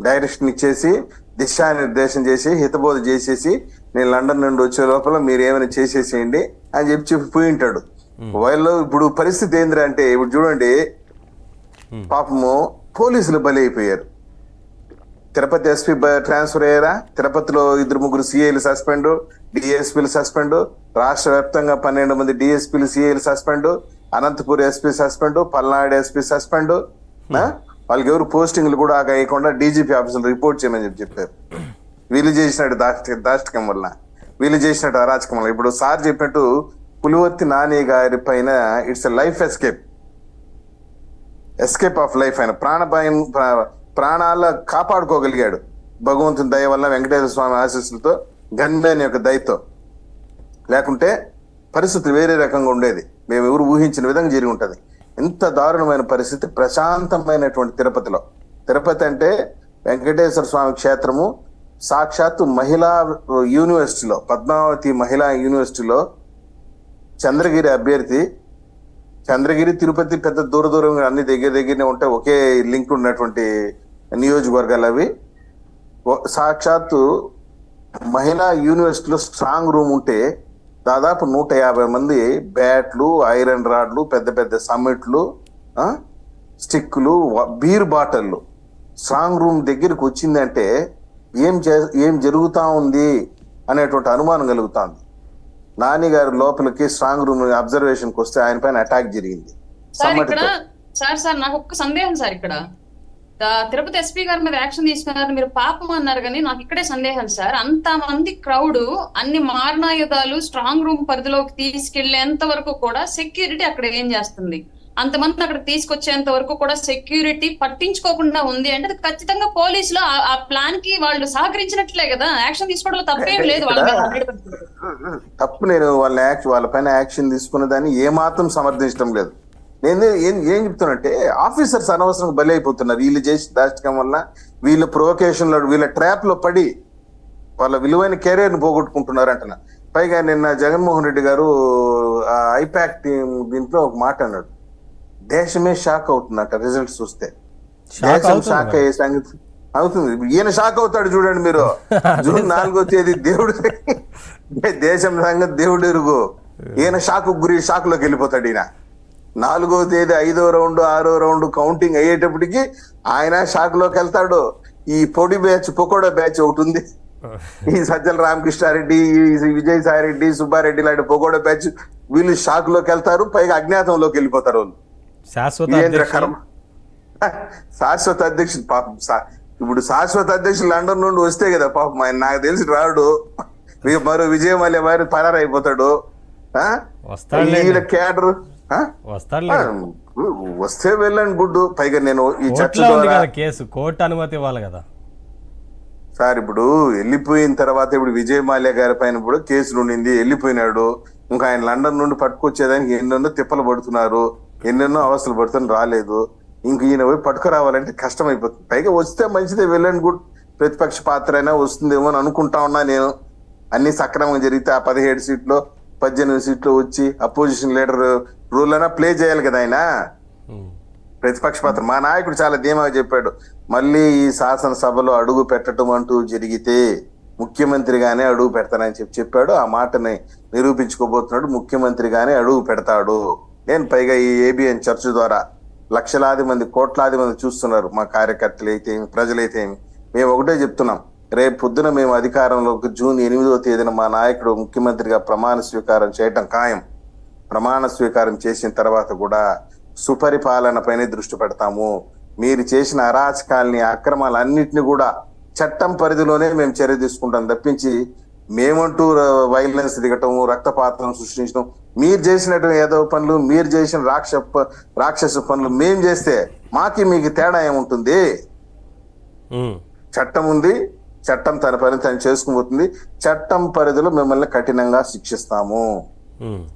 Direction ఇచ్చేసి దిశానిర్దేశం చేసి హితబోధ చేసేసి నేను లండన్ నుండి వచ్చే లోపల మీరు ఏమైనా చేసేసేయండి అని చెప్పి పోయి ఉంటాడు. వాళ్ళు ఇప్పుడు పరిస్థితి ఏంద్రా అంటే ఇప్పుడు చూడండి, పాపము పోలీసులు బలి అయిపోయారు. తిరుపతి ఎస్పీ ట్రాన్స్ఫర్ అయ్యారా, తిరుపతిలో 2-3 సిఐలు సస్పెండ్, డిఎస్పీలు సస్పెండ్, రాష్ట్ర వ్యాప్తంగా 12 మంది డిఎస్పీలు సిఐలు suspend, Anantapur SP suspend, Palnadu SP suspend. వాళ్ళకి ఎవరు పోస్టింగ్లు కూడా వేయకుండా డీజీపీ ఆఫీసులు రిపోర్ట్ చేయమని చెప్పారు. వీళ్ళు చేసినట్టు దాష్టికం వల్ల, వీళ్ళు చేసినట్టు అరాచకం వల్ల. ఇప్పుడు సార్ చెప్పినట్టు పులివర్తి నాని గారి పైన it's a life escape of life. ఆయన ప్రాణాల కాపాడుకోగలిగాడు భగవంతుని దయ వల్ల, వెంకటేశ్వర స్వామి ఆశీస్సులతో, గన్మ్యాన్ యొక్క దయతో. లేకుంటే పరిస్థితి వేరే రకంగా ఉండేది. మేము ఎవరు ఊహించిన విధంగా జరిగి ఉంటది. ఎంత దారుణమైన పరిస్థితి ప్రశాంతమైనటువంటి తిరుపతిలో. తిరుపతి అంటే వెంకటేశ్వర స్వామి క్షేత్రము. సాక్షాత్తు మహిళా యూనివర్సిటీలో, పద్మావతి మహిళా యూనివర్సిటీలో చంద్రగిరి అభ్యర్థి, చంద్రగిరి తిరుపతి పెద్ద దూరం అన్ని దగ్గరనే ఉంటాయి, ఒకే లింక్ ఉన్నటువంటి నియోజకవర్గాలు అవి. సాక్షాత్తు మహిళా యూనివర్సిటీలో స్ట్రాంగ్ రూమ్ ఉంటే దాదాపు 150 మంది బ్యాట్లు, ఐరన్ రాడ్లు, పెద్ద పెద్ద సమ్మిట్లు, స్టిక్లు, బీర్ బాటిల్లు స్ట్రాంగ్ రూమ్ దగ్గరికి వచ్చిందంటే ఏం జరుగుతా ఉంది అనేటువంటి అనుమానం కలుగుతుంది. నాని గారి లోపలికి స్ట్రాంగ్ రూమ్ అబ్జర్వేషన్కి వస్తే ఆయన పైన అటాక్ జరిగింది. సార్ నాకు ఒక్క సందేహం సార్, ఇక్కడ తిరుపతి ఎస్పీ గారి మీద యాక్షన్ తీసుకున్నారు, మీరు పాపం అన్నారు, కానీ నాకు ఇక్కడే సందేహం సార్. అంత మంది క్రౌడ్, అన్ని మారణాయుధాలు స్ట్రాంగ్ రూమ్ పరిధిలోకి తీసుకెళ్లేంత వరకు కూడా సెక్యూరిటీ అక్కడ ఏం చేస్తుంది? అంతమంది అక్కడ తీసుకొచ్చేంత వరకు కూడా సెక్యూరిటీ పట్టించుకోకుండా ఉంది అంటే అది ఖచ్చితంగా పోలీసులు ఆ ప్లాన్ కి వాళ్ళు సహకరించినట్లే కదా. యాక్షన్ తీసుకోవడంలో తప్పేం లేదు. తప్పు నేను వాళ్ళ పైన యాక్షన్ తీసుకున్న దాన్ని ఏమాత్రం సమర్థించడం లేదు. నేను ఏం చెప్తానంటే, ఆఫీసర్స్ అనవసరంగా బలి అయిపోతున్నారు. వీళ్ళు చేసి దాచడం వల్ల, వీళ్ళ ప్రొవకేషన్ లో, వీళ్ళ ట్రాప్ లో పడి వాళ్ళ విలువైన కెరీర్ ని పోగొట్టుకుంటున్నారు అంటున్నా. పైగా నిన్న జగన్మోహన్ రెడ్డి గారు ఐపాక్ టీమ్ దీంట్లో ఒక మాట అన్నాడు, దేశమే షాక్ అవుతుందంట రిజల్ట్స్ చూస్తే. దేశం షాక్ అయ్యే సంగతి అవుతుంది. ఈయన షాక్ అవుతాడు చూడండి మీరు. జూన్ 4వ తేదీ దేవుడు దేశం సంగతి దేవుడు ఎరుగు. ఈయన షాక్ లోకి వెళ్ళిపోతాడు. ఈయన 4వ తేదీ 5వ రౌండ్ 6వ రౌండ్ కౌంటింగ్ అయ్యేటప్పటికి ఆయన షాక్ లోకి వెళ్తాడు. ఈ పొడి బ్యాచ్, పొకోడా బ్యాచ్ ఒకటి ఉంది, ఈ సజ్జల రామకృష్ణారెడ్డి, విజయసాయి రెడ్డి, సుబ్బారెడ్డి లాంటి పొకోడా బ్యాచ్, వీళ్ళు షాక్ లోకి వెళ్తారు. పైగా అజ్ఞాతంలోకి వెళ్ళిపోతారు వాళ్ళు. శాశ్వత అధ్యక్షుడు పాపం. ఇప్పుడు శాశ్వత అధ్యక్షుడు లండన్ నుండి వస్తే కదా పాపం ఆయన, నాకు తెలిసి రాడు. మరో విజయమాల్య వారి పరారైపోతాడు. కేడర్ వస్తే వెళ్ళండి గుడ్డు. పైగా నేను ఈ చర్చ కేసు కోర్టు అనుమతి ఇవ్వాలి కదా సార్. ఇప్పుడు వెళ్ళిపోయిన తర్వాత ఇప్పుడు విజయమాల్య గారి పైన కూడా కేసులు ఉండింది, వెళ్ళిపోయినాడు. ఇంకా ఆయన లండన్ నుండి పట్టుకొచ్చేదానికి ఎన్నెన్నో తిప్పలు పడుతున్నారు, ఎన్నెన్నో అవస్థలు పడుతున్నారు, రాలేదు. ఇంక ఈయన పోయి పట్టుకురావాలంటే కష్టం అయిపోతుంది. పైగా వస్తే మంచిదే, వెళ్ళండి గుడ్. ప్రతిపక్ష పాత్ర అయినా వస్తుందేమో అని అనుకుంటా ఉన్నా నేను. అన్ని సక్రమంగా జరిగితే ఆ 17 సీట్లు 18 సీట్లు వచ్చి అపోజిషన్ లీడర్ రూల్ అయినా ప్లే చేయాలి కదా ఆయన. ప్రతిపక్ష పాత్ర మా నాయకుడు చాలా ధీమాగా చెప్పాడు, మళ్ళీ ఈ శాసనసభలో అడుగు పెట్టడం అంటూ జరిగితే ముఖ్యమంత్రిగానే అడుగు పెడతానని చెప్పాడు. ఆ మాటని నిరూపించుకోబోతున్నాడు. ముఖ్యమంత్రిగానే అడుగు పెడతాడు. నేను పైగా ఈ ఏబిఎన్ చర్చ ద్వారా లక్షలాది మంది, కోట్లాది మంది చూస్తున్నారు. మా కార్యకర్తలు అయితే ఏమి, ప్రజలైతే ఏమి. మేము ఒకటే చెప్తున్నాం, రేపు పొద్దున మేము అధికారంలోకి జూన్ 8వ తేదీన మా నాయకుడు ముఖ్యమంత్రిగా ప్రమాణ స్వీకారం చేయటం ఖాయం. ప్రమాణ స్వీకారం చేసిన తర్వాత కూడా సుపరిపాలన పైన దృష్టి పెడతాము. మీరు చేసిన అరాచకాలని, అక్రమాలన్నింటినీ కూడా చట్టం పరిధిలోనే మేము చర్య తీసుకుంటాం తప్పించి మేమంటూ వైలెన్స్ దిగటం, రక్తపాతం సృష్టించడం, మీరు చేసినటువంటి ఏదో పనులు, మీరు చేసిన రాక్షస పనులు మేము చేస్తే మీకు తేడా ఏముంటుంది? చట్టం ఉంది, చట్టం తన పని తను చేసుకుపోతుంది. చట్టం పరిధిలో మిమ్మల్ని కఠినంగా శిక్షిస్తాము.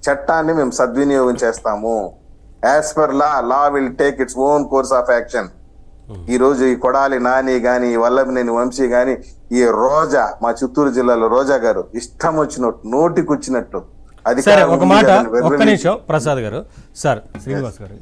చట్టాన్ని మేము సద్వినియోగం చేస్తాము. As per law will take its own course of action. ఈ రోజు ఈ కొడాలి నాని గాని, వల్లభనేని వంశీ గాని, ఈ రోజా, మా చిత్తూరు జిల్లాలో రోజా గారు ఇష్టం వచ్చినట్టు, నోటికొచ్చినట్టు ఒక మాట, ఒక్క నిమిషం ప్రసాద్ గారు. సార్ శ్రీనివాస్ గారు,